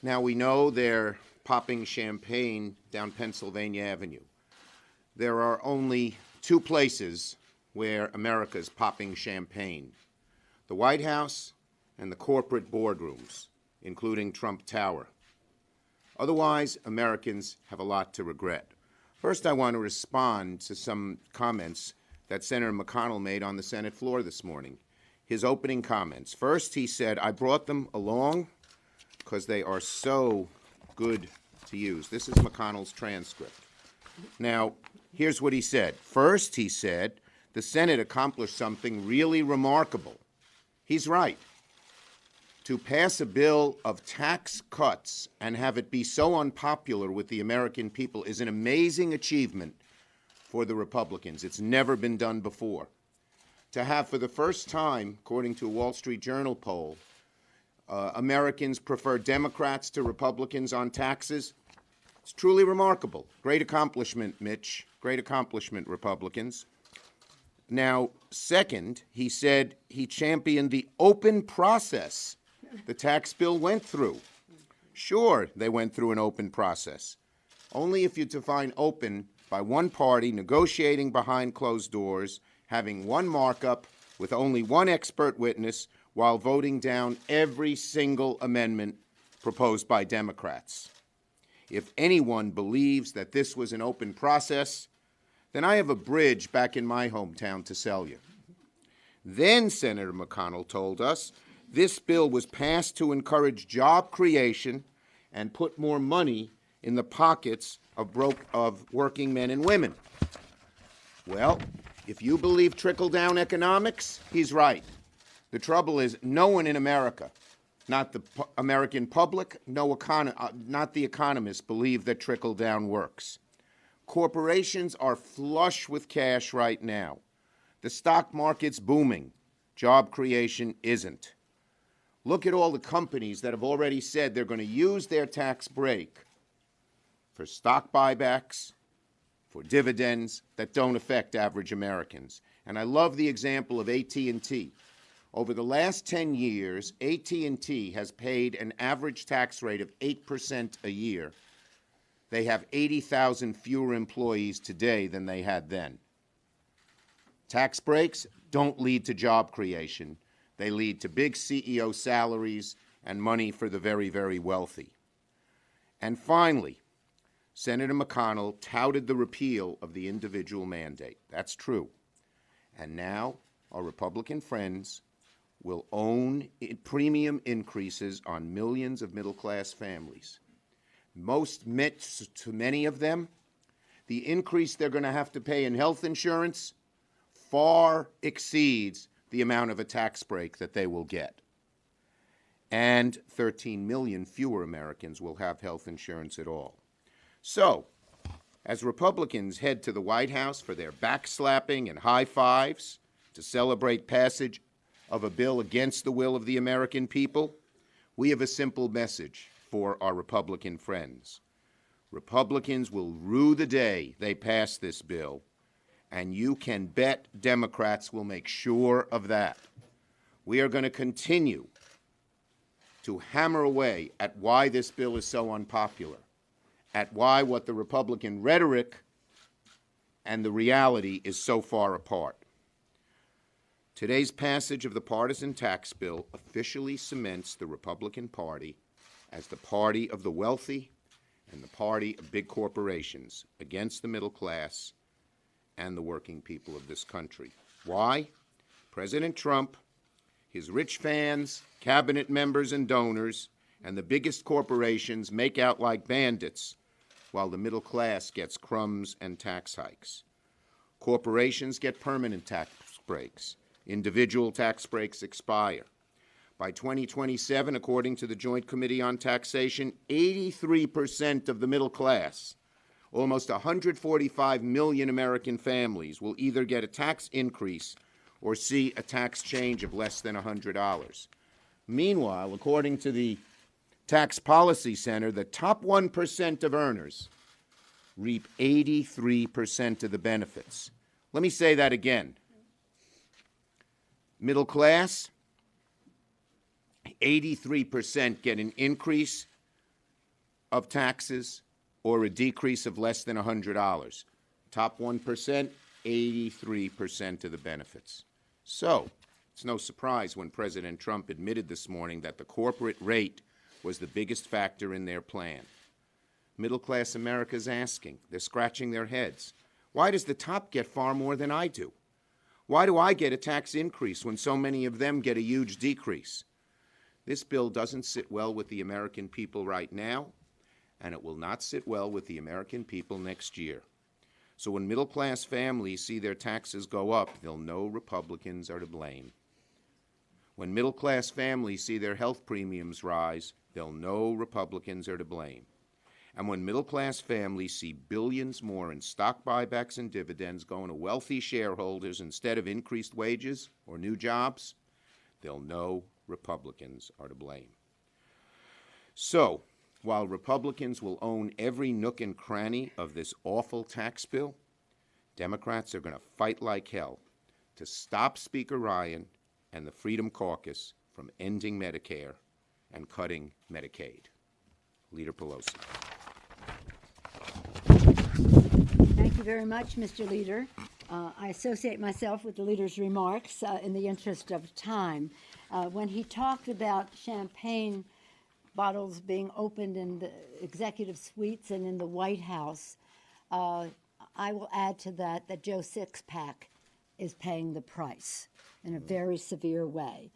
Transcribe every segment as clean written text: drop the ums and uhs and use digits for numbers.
Now, we know they're popping champagne down Pennsylvania Avenue. There are only two places where America's popping champagne: the White House and the corporate boardrooms, including Trump Tower. Otherwise, Americans have a lot to regret. First, I want to respond to some comments that Senator McConnell made on the Senate floor this morning. His opening comments. First, he said, I brought them along because they are so good to use. This is McConnell's transcript. Now, here's what he said. First, he said, the Senate accomplished something really remarkable. He's right. To pass a bill of tax cuts and have it be so unpopular with the American people is an amazing achievement for the Republicans. It's never been done before. To have, for the first time, according to a Wall Street Journal poll, Americans prefer Democrats to Republicans on taxes, it's truly remarkable. Great accomplishment, Mitch. Great accomplishment, Republicans. Now, second, he said he championed the open process the tax bill went through. Sure, they went through an open process. Only if you define open by one party negotiating behind closed doors, having one markup with only one expert witness, while voting down every single amendment proposed by Democrats. If anyone believes that this was an open process, then I have a bridge back in my hometown to sell you. Then Senator McConnell told us this bill was passed to encourage job creation and put more money in the pockets of working men and women. Well, if you believe trickle-down economics, he's right. The trouble is no one in America, not the American public, not the economists, believe that trickle-down works. Corporations are flush with cash right now. The stock market's booming. Job creation isn't. Look at all the companies that have already said they're going to use their tax break for stock buybacks, for dividends that don't affect average Americans. And I love the example of AT&T. Over the last 10 years, AT&T has paid an average tax rate of 8% a year. They have 80,000 fewer employees today than they had then. Tax breaks don't lead to job creation. They lead to big CEO salaries and money for the very, very wealthy. And finally, Senator McConnell touted the repeal of the individual mandate. That's true. And now our Republican friends will own premium increases on millions of middle-class families. To many of them, the increase they're going to have to pay in health insurance far exceeds the amount of a tax break that they will get. And 13 million fewer Americans will have health insurance at all. So, as Republicans head to the White House for their backslapping and high fives to celebrate passage of a bill against the will of the American people, we have a simple message for our Republican friends. Republicans will rue the day they pass this bill, and you can bet Democrats will make sure of that. We are going to continue to hammer away at why this bill is so unpopular, at why what the Republican rhetoric and the reality is so far apart. Today's passage of the partisan tax bill officially cements the Republican Party as the party of the wealthy and the party of big corporations against the middle class and the working people of this country. Why? President Trump, his rich fans, cabinet members and donors, and the biggest corporations make out like bandits, while the middle class gets crumbs and tax hikes. Corporations get permanent tax breaks. Individual tax breaks expire. By 2027, according to the Joint Committee on Taxation, 83% of the middle class, almost 145 million American families, will either get a tax increase or see a tax change of less than $100. Meanwhile, according to the Tax Policy Center, the top 1% of earners reap 83% of the benefits. Let me say that again. Middle class, 83% get an increase of taxes or a decrease of less than $100. Top 1%, 83% of the benefits. So, it's no surprise when President Trump admitted this morning that the corporate rate was the biggest factor in their plan. Middle-class America's asking. They're scratching their heads. Why does the top get far more than I do? Why do I get a tax increase when so many of them get a huge decrease? This bill doesn't sit well with the American people right now, and it will not sit well with the American people next year. So when middle-class families see their taxes go up, they'll know Republicans are to blame. When middle-class families see their health premiums rise, they'll know Republicans are to blame. And when middle-class families see billions more in stock buybacks and dividends going to wealthy shareholders instead of increased wages or new jobs, they'll know Republicans are to blame. So, while Republicans will own every nook and cranny of this awful tax bill, Democrats are going to fight like hell to stop Speaker Ryan and the Freedom Caucus from ending Medicare and cutting Medicaid. Leader Pelosi. Thank you very much, Mr. Leader. I associate myself with the leader's remarks in the interest of time. When he talked about champagne bottles being opened in the executive suites and in the White House, I will add to that that Joe Sixpack is paying the price in a very severe way.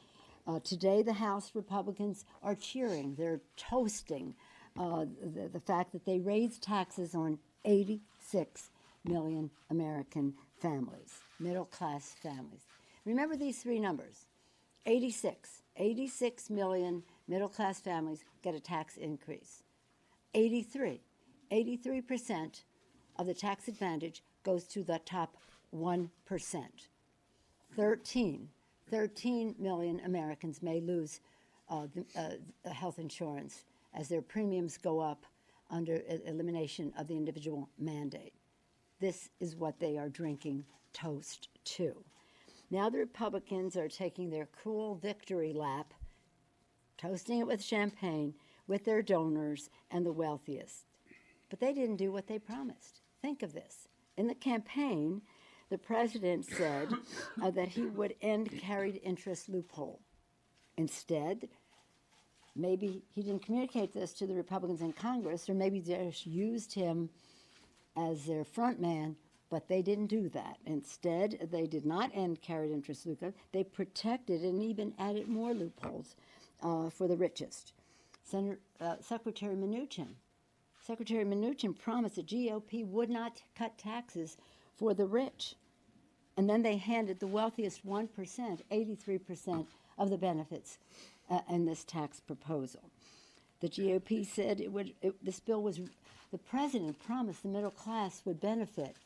Today, the House Republicans are cheering. They're toasting the fact that they raised taxes on 86 million American families, middle-class families. Remember these three numbers. 86 million middle-class families get a tax increase. 83% of the tax advantage goes to the top 1%. 13 million Americans may lose health insurance as their premiums go up under elimination of the individual mandate. This is what they are drinking toast to. Now the Republicans are taking their cool victory lap, toasting it with champagne, with their donors and the wealthiest. But they didn't do what they promised. Think of this. In the campaign, the president said that he would end carried interest loophole. Instead, maybe he didn't communicate this to the Republicans in Congress, or maybe they just used him as their front man, but they didn't do that. Instead, they did not end carried interest loopholes. They protected and even added more loopholes for the richest. Secretary Mnuchin promised the GOP would not cut taxes for the rich. And then they handed the wealthiest 1%, 83% of the benefits in this tax proposal. The GOP said this bill was, the president promised the middle class would benefit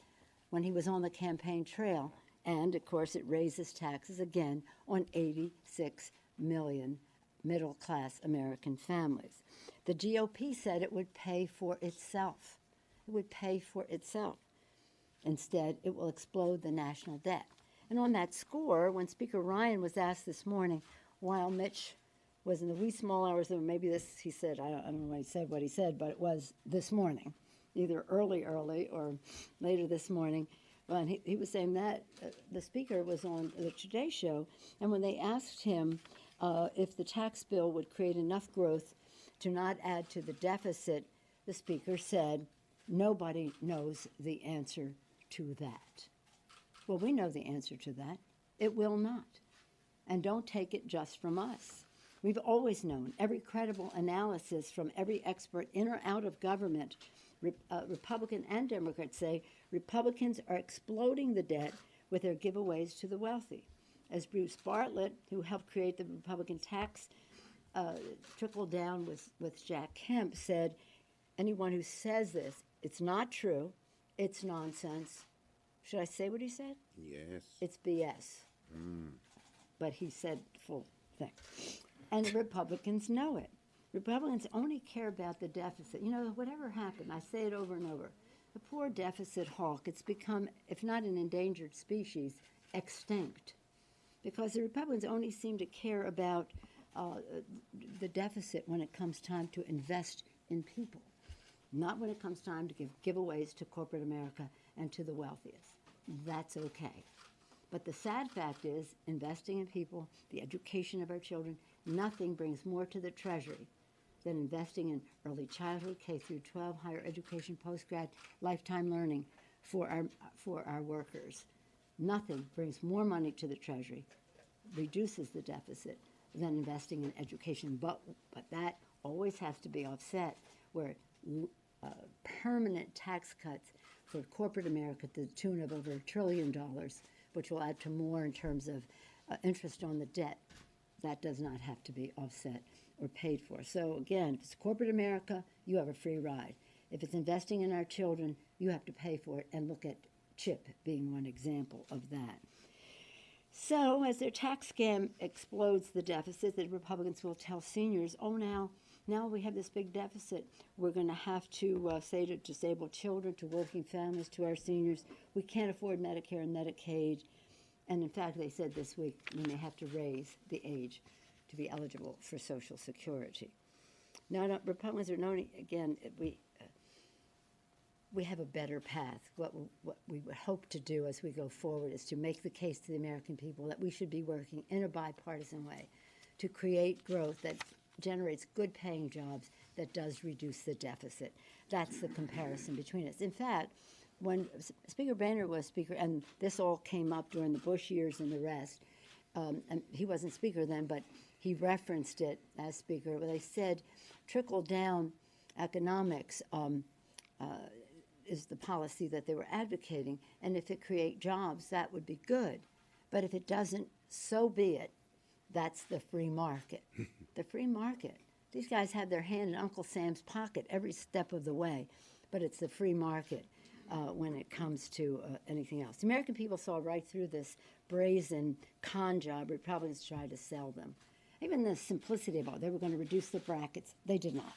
when he was on the campaign trail. And, of course, it raises taxes again on 86 million middle-class American families. The GOP said it would pay for itself. It would pay for itself. Instead, it will explode the national debt. And on that score, when Speaker Ryan was asked this morning, while Mitch was in the wee small hours, or maybe this, he said, I don't know what he said, but it was this morning, either early or later this morning, when he was saying that the speaker was on the Today Show, and when they asked him if the tax bill would create enough growth to not add to the deficit, the speaker said, nobody knows the answer to that. Well, we know the answer to that. It will not. And don't take it just from us. We've always known, every credible analysis from every expert in or out of government, Republican and Democrats say Republicans are exploding the debt with their giveaways to the wealthy. As Bruce Bartlett, who helped create the Republican tax trickle down with Jack Kemp, said, anyone who says this, it's not true, it's nonsense. Should I say what he said? Yes. It's BS. But he said full thing. And the Republicans know it. Republicans only care about the deficit. You know, whatever happened, I say it over and over, the poor deficit hawk, it's become, if not an endangered species, extinct. Because the Republicans only seem to care about the deficit when it comes time to invest in people. not when it comes time to give giveaways to corporate America and to the wealthiest. That's okay. But the sad fact is, investing in people, the education of our children, nothing brings more to the Treasury than investing in early childhood, K through 12, higher education, postgrad, lifetime learning for our workers. Nothing brings more money to the Treasury, reduces the deficit, than investing in education. But that always has to be offset where permanent tax cuts for corporate America to the tune of over $1 trillion, which will add to more in terms of interest on the debt. That does not have to be offset or paid for. So again, if it's corporate America, you have a free ride. If it's investing in our children, you have to pay for it, and look at CHIP being one example of that. So as their tax scam explodes the deficit, the Republicans will tell seniors, oh, now we have this big deficit. We're going to have to say to disabled children, to working families, to our seniors, we can't afford Medicare and Medicaid. And in fact, they said this week we may have to raise the age to be eligible for Social Security. Now, Republicans are noting, again, we have a better path. What we would hope to do as we go forward is to make the case to the American people that we should be working in a bipartisan way to create growth that generates good-paying jobs that does reduce the deficit. That's the comparison between us. In fact, when Speaker Boehner was Speaker, and this all came up during the Bush years and the rest, and he wasn't Speaker then, but he referenced it as Speaker, where they said trickle-down economics is the policy that they were advocating, and if it create jobs, that would be good. But if it doesn't, so be it. That's the free market. The free market. These guys have their hand in Uncle Sam's pocket every step of the way, but it's the free market when it comes to anything else. The American people saw right through this brazen con job Republicans tried to sell them. Even the simplicity about it, they were going to reduce the brackets. They did not.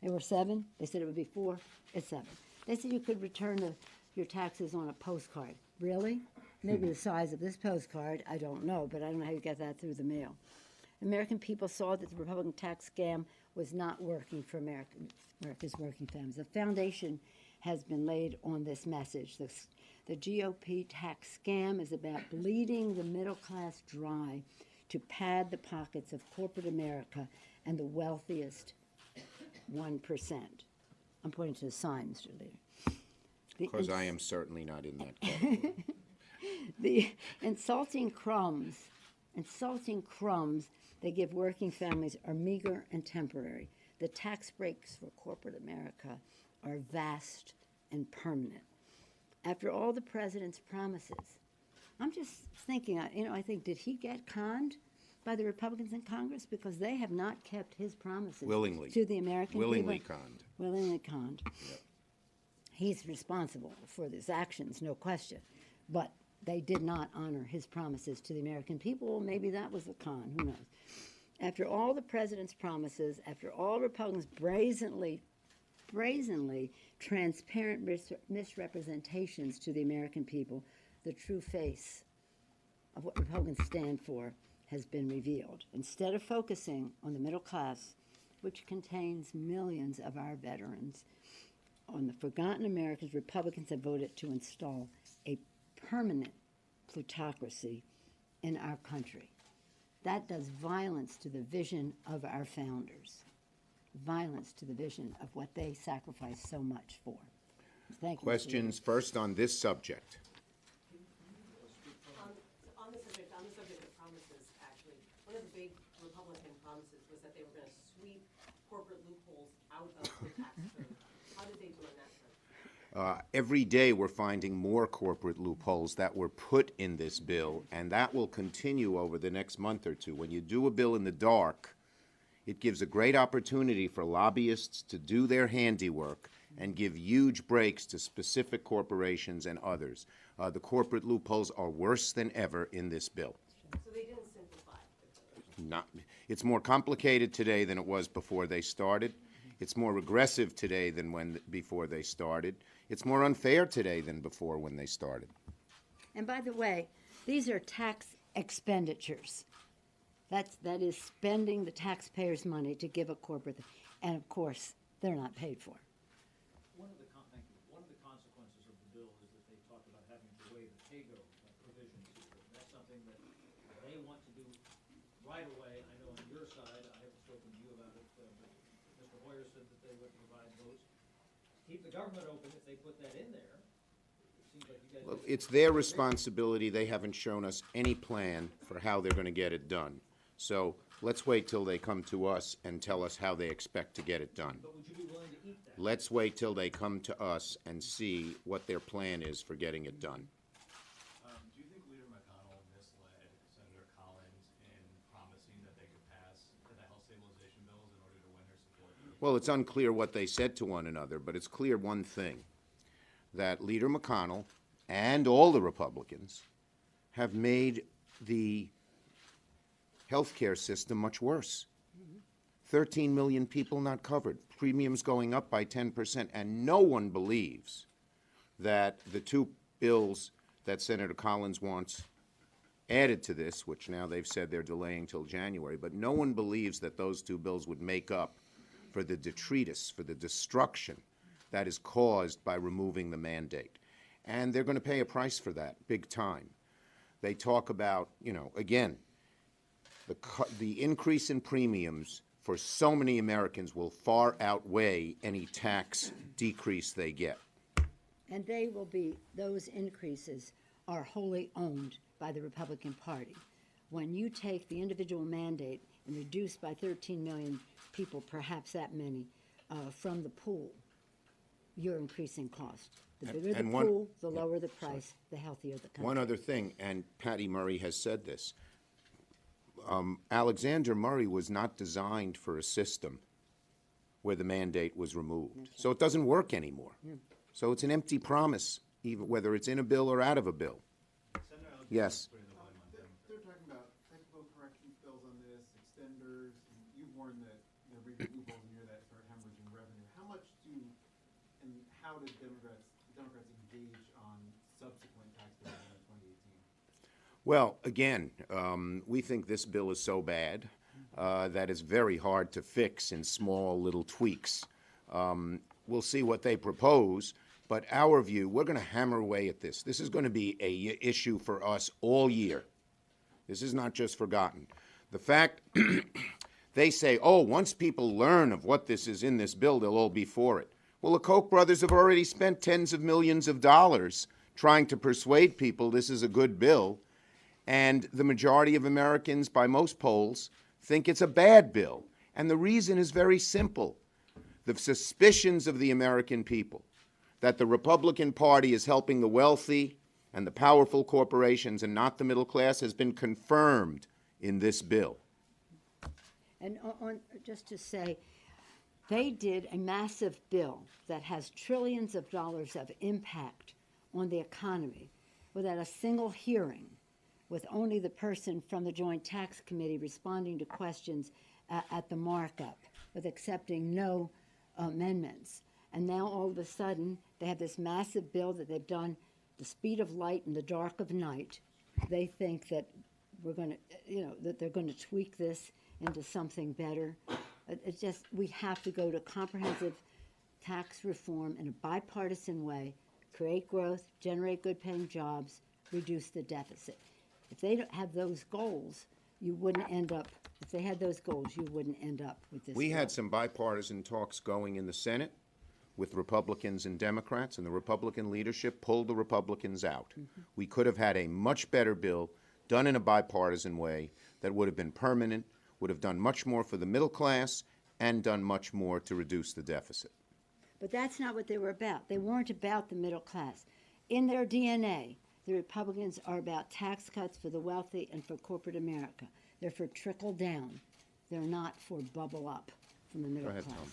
They were 7. They said it would be 4. It's 7. They said you could return your taxes on a postcard. Really? Maybe the size of this postcard, I don't know, but I don't know how you get that through the mail. American people saw that the Republican tax scam was not working for America's working families. The foundation has been laid on this message. The GOP tax scam is about bleeding the middle class dry to pad the pockets of corporate America and the wealthiest 1%. I'm pointing to the sign, Mr. Leader. Because I am certainly not in that category. The insulting crumbs they give working families are meager and temporary. The tax breaks for corporate America are vast and permanent. After all the president's promises, I'm just thinking, I think, did he get conned by the Republicans in Congress? Because they have not kept his promises Willingly. to the American Willingly people. conned. Willingly conned. Yep. He's responsible for his actions, no question. But they did not honor his promises to the American people. Well, maybe that was a con. Who knows? After all the president's promises, after all Republicans' brazenly transparent misrepresentations to the American people, the true face of what Republicans stand for has been revealed. Instead of focusing on the middle class, which contains millions of our veterans, on the forgotten Americans, Republicans have voted to install a permanent plutocracy in our country. That does violence to the vision of our founders, violence to the vision of what they sacrificed so much for. Thank you. Questions first on this subject. On the subject of promises, actually, one of the big Republican promises was that they were going to sweep corporate loopholes out of the tax code. How did they do on that front? Every day we're finding more corporate loopholes that were put in this bill, and that will continue over the next month or two. When you do a bill in the dark, it gives a great opportunity for lobbyists to do their handiwork and give huge breaks to specific corporations and others. The corporate loopholes are worse than ever in this bill. So they didn't simplify. It's more complicated today than it was before they started. It's more regressive today than before they started. It's more unfair today than before when they started. And by the way, these are tax expenditures. That is spending the taxpayers' money to give a corporate, and of course, they're not paid for. right away. I know on your side, I haven't spoken to you about it, but Mr. Hoyer said that they would provide votes to keep the government open if they put that in there. It seems like you guys. Well, it's their responsibility. They haven't shown us any plan for how they're going to get it done. So let's wait till they come to us and tell us how they expect to get it done. But would you be willing to eat that? Let's wait till they come to us and see what their plan is for getting it done. Do you think Leader McConnell misled Senator Collins in promising that they could pass the health stabilization bills in order to win their support? Well, it's unclear what they said to one another, but it's clear one thing, that Leader McConnell and all the Republicans have made the healthcare system much worse. 13 million people not covered, premiums going up by 10%, and no one believes that the two bills that Senator Collins wants added to this, which now they've said they're delaying till January, but no one believes that those two bills would make up for the detritus, for the destruction that is caused by removing the mandate. And they're going to pay a price for that, big time. They talk about, again, the increase in premiums for so many Americans will far outweigh any tax decrease they get. And those increases are wholly owned by the Republican Party. When you take the individual mandate and reduce by 13 million people, perhaps that many, from the pool, you're increasing cost. The bigger the pool, the lower the price, the healthier the country. One other thing, and Patty Murray has said this, Alexander Murray was not designed for a system where the mandate was removed. So it doesn't work anymore. So it's an empty promise, even whether it's in a bill or out of a bill. Yes. They're talking about technical corrections bills on this, extenders, and you warned that there will be loopholes near that start hemorrhaging revenue. How much and how did Democrats engage on subsequent tax bills in 2018? Well, again, we think this bill is so bad that it's very hard to fix in small little tweaks. We'll see what they propose, but our view, we're going to hammer away at this. This is going to be an issue for us all year. This is not just forgotten. The fact they say, once people learn of what this is in this bill, they'll all be for it. Well, the Koch brothers have already spent tens of millions of dollars trying to persuade people this is a good bill, and the majority of Americans, by most polls, think it's a bad bill. And the reason is very simple. The suspicions of the American people that the Republican Party is helping the wealthy and the powerful corporations and not the middle class has been confirmed in this bill. And just to say, they did a massive bill that has trillions of dollars of impact on the economy without a single hearing, with only the person from the Joint Tax Committee responding to questions at the markup, with accepting no amendments. And now all of a sudden, they have this massive bill that they've done the speed of light in the dark of night. They think that we're going to, that they're going to tweak this into something better. It's just, we have to go to comprehensive tax reform in a bipartisan way, create growth, generate good-paying jobs, reduce the deficit. If they don't have those goals, you wouldn't end up, if they had those goals, you wouldn't end up with this. We bill. had some bipartisan talks going in the Senate with Republicans and Democrats, and the Republican leadership pulled the Republicans out. We could have had a much better bill done in a bipartisan way that would have been permanent, would have done much more for the middle class, and done much more to reduce the deficit. But that's not what they were about. They weren't about the middle class. In their DNA, the Republicans are about tax cuts for the wealthy and for corporate America. They're for trickle down. They're not for bubble up from the middle ahead, class. Tom.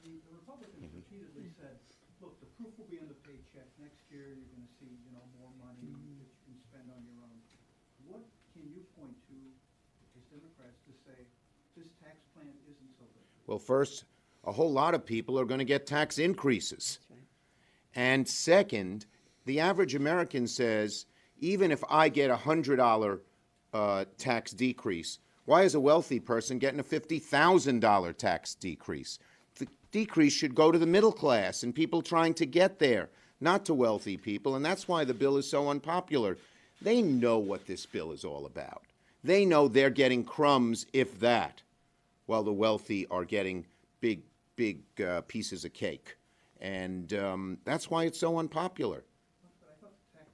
The Republicans repeatedly said, look, the proof will be in the paycheck. Next year, you're going to see, more money that you can spend on your own. What can you point to as Democrats to say this tax plan isn't so good? Well, first, a whole lot of people are going to get tax increases. That's right. And second, the average American says, even if I get a $100 tax decrease, why is a wealthy person getting a $50,000 tax decrease? The decrease should go to the middle class and people trying to get there, not to wealthy people, and that's why the bill is so unpopular. They know what this bill is all about. They know they're getting crumbs, if that, while the wealthy are getting big pieces of cake. And that's why it's so unpopular. But I thought the tax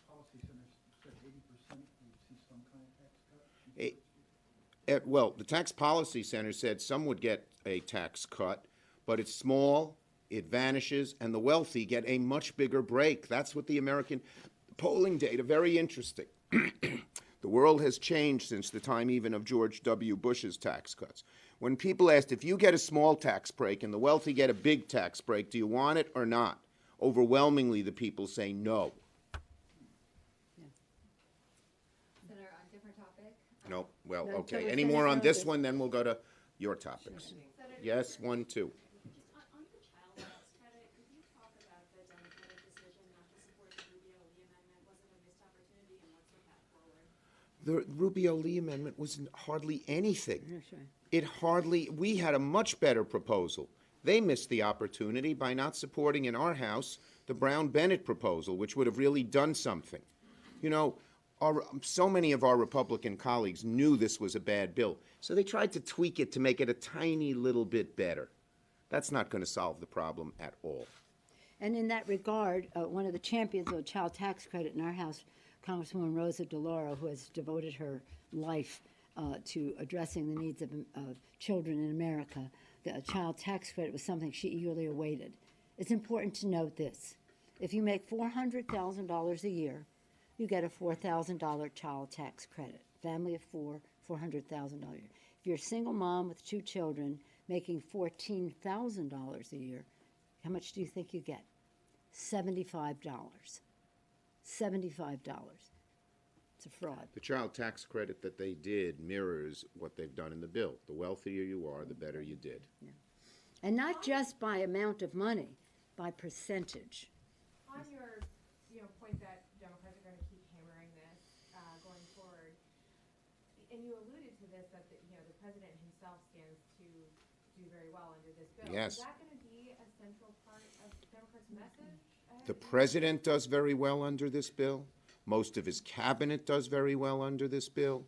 policy center said 80% would see some kind of tax cut. Well, the tax policy center said some would get a tax cut, but it's small, it vanishes, and the wealthy get a much bigger break. That's what the American polling data, very interesting. The world has changed since the time even of George W. Bush's tax cuts. When people asked, if you get a small tax break and the wealthy get a big tax break, do you want it or not? Overwhelmingly, the people say no. Senator, on different topic. No, well, No, okay. until we Any finish more on our this list. one, then we'll go to your topics. Yes, 1, 2. Just on the child tax credit, could you talk about the Democratic decision not to support the Rubio-Lee amendment? Was it a missed opportunity, and what's the path forward? The Rubio-Lee amendment was hardly anything. That's right. We had a much better proposal. They missed the opportunity by not supporting in our House the Brown-Bennett proposal, which would have really done something. You know, so many of our Republican colleagues knew this was a bad bill, so they tried to tweak it to make it a tiny little bit better. That's not going to solve the problem at all. And in that regard, one of the champions of the child tax credit in our House, Congresswoman Rosa DeLauro, who has devoted her life to addressing the needs of children in America, the child tax credit was something she eagerly awaited. It's important to note this. If you make $400,000 a year, you get a $4,000 child tax credit. Family of four, $400,000 a year. If you're a single mom with 2 children making $14,000 a year, how much do you think you get? $75. $75. It's a fraud. The child tax credit that they did mirrors what they've done in the bill. The wealthier you are, the better you did. And not just by amount of money, by percentage. On your, point that Democrats are going to keep hammering this going forward, and you alluded to this, that the president himself stands to do very well under this bill. Yes. Is that going to be a central part of Democrats' message? The president does very well under this bill. Most of his cabinet does very well under this bill.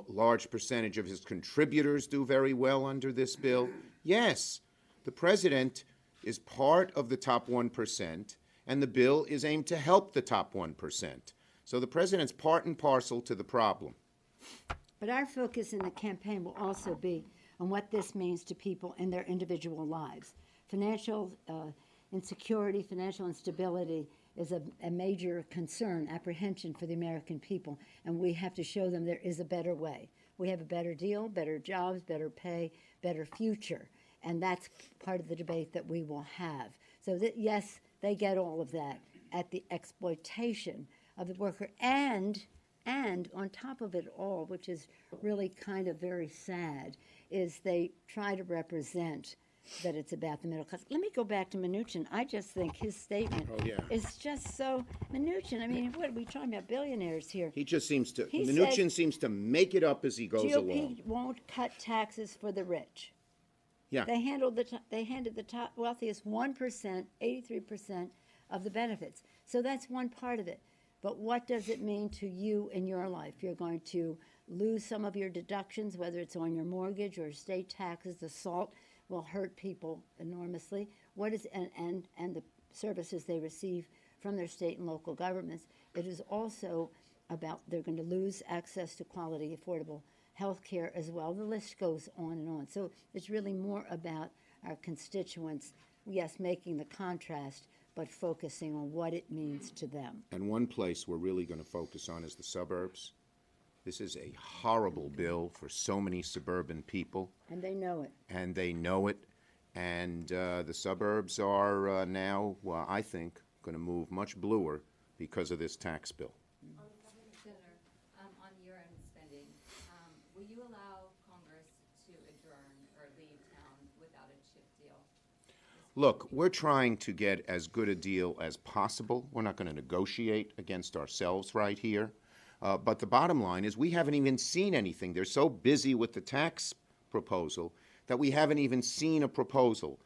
Large percentage of his contributors do very well under this bill. Yes, the president is part of the top 1%, and the bill is aimed to help the top 1%. So the president's part and parcel to the problem. But our focus in the campaign will also be on what this means to people in their individual lives. Financial insecurity, financial instability is a major concern, apprehension for the American people, and we have to show them there is a better way. We have a better deal, better jobs, better pay, better future, and that's part of the debate that we will have. So that, yes, they get all of that at the exploitation of the worker, and on top of it all, which is really kind of very sad, is they try to represent that it's about the middle class. Let me go back to Mnuchin. I just think his statement is just so Mnuchin. I mean, what are we talking about? Billionaires here. He just seems to, He Mnuchin says seems to make it up as he goes along. GOP won't cut taxes for the rich. Yeah. They handed the top wealthiest 1%, 83% of the benefits. So that's one part of it. But what does it mean to you in your life? You're going to lose some of your deductions, whether it's on your mortgage or state taxes. The SALT will hurt people enormously. And the services they receive from their state and local governments. It is also about they're going to lose access to quality, affordable health care as well. The list goes on and on. So it's really more about our constituents, yes, making the contrast, but focusing on what it means to them. And one place we're really going to focus on is the suburbs. This is a horrible bill for so many suburban people. And they know it. And they know it. And the suburbs are now, well, I think, going to move much bluer because of this tax bill. Senator, on year-end spending, will you allow Congress to adjourn or leave town without a chip deal? Look, we're trying to get as good a deal as possible. We're not going to negotiate against ourselves right here. But the bottom line is we haven't even seen anything. They're so busy with the tax proposal that we haven't even seen a proposal.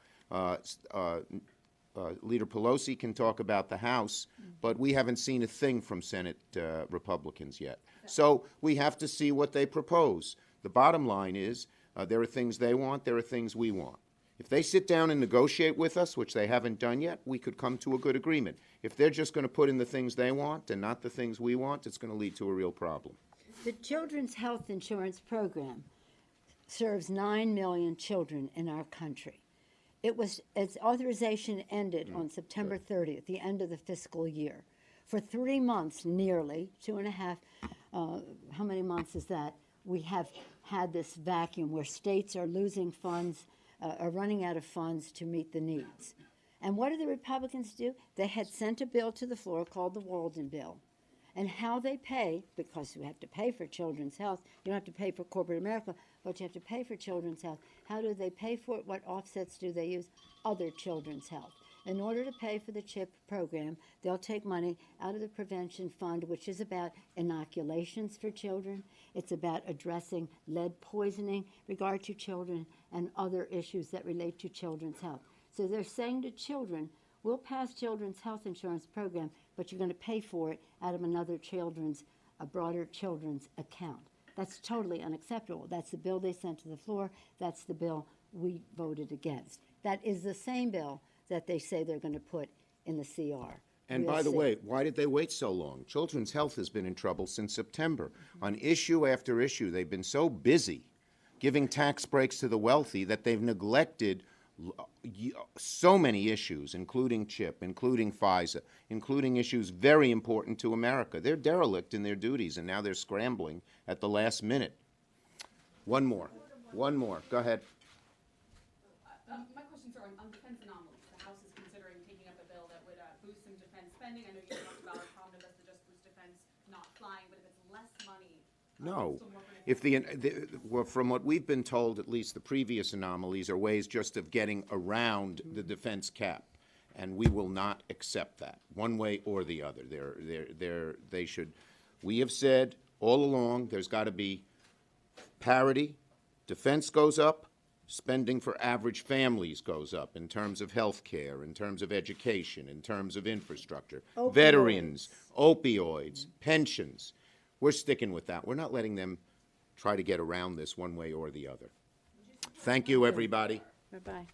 Leader Pelosi can talk about the House, but we haven't seen a thing from Senate Republicans yet. So we have to see what they propose. The bottom line is there are things they want, there are things we want. If they sit down and negotiate with us, which they haven't done yet, we could come to a good agreement. If they're just going to put in the things they want and not the things we want, it's going to lead to a real problem. The Children's Health Insurance Program serves 9 million children in our country. Its authorization ended on September 30th, the end of the fiscal year. For 3 months, nearly, 2.5, how many months is that? We have had this vacuum where states are losing funds, are running out of funds to meet the needs. And what did the Republicans do? They had sent a bill to the floor called the Walden Bill. And how they pay, because you have to pay for children's health, you don't have to pay for corporate America, but you have to pay for children's health. How do they pay for it? What offsets do they use? Other children's health. In order to pay for the CHIP program, they'll take money out of the prevention fund, which is about inoculations for children. It's about addressing lead poisoning regard to children and other issues that relate to children's health. So they're saying to children, we'll pass children's health insurance program, but you're going to pay for it out of another a broader children's account. That's totally unacceptable. That's the bill they sent to the floor. That's the bill we voted against. That is the same bill that they say they're going to put in the CR. And We'll by the see. way, why did they wait so long? Children's Health has been in trouble since September. On issue after issue, they've been so busy giving tax breaks to the wealthy that they've neglected so many issues, including CHIP, including FISA, including issues very important to America. They're derelict in their duties, and now they're scrambling at the last minute. One more. Go ahead. My questions are on defense anomalies. The House is considering taking up a bill that would boost some defense spending. I know you talked about how does it just boost defense not flying, but if it's less money, No. still more for If well, from what we've been told, at least the previous anomalies are ways just of getting around the defense cap, and we will not accept that one way or the other. They should. We have said all along there's got to be parity. Defense goes up, spending for average families goes up in terms of health care, in terms of education, in terms of infrastructure, Opioids. veterans, opioids, pensions. We're sticking with that. We're not letting them try to get around this one way or the other. Thank you, everybody. Bye-bye.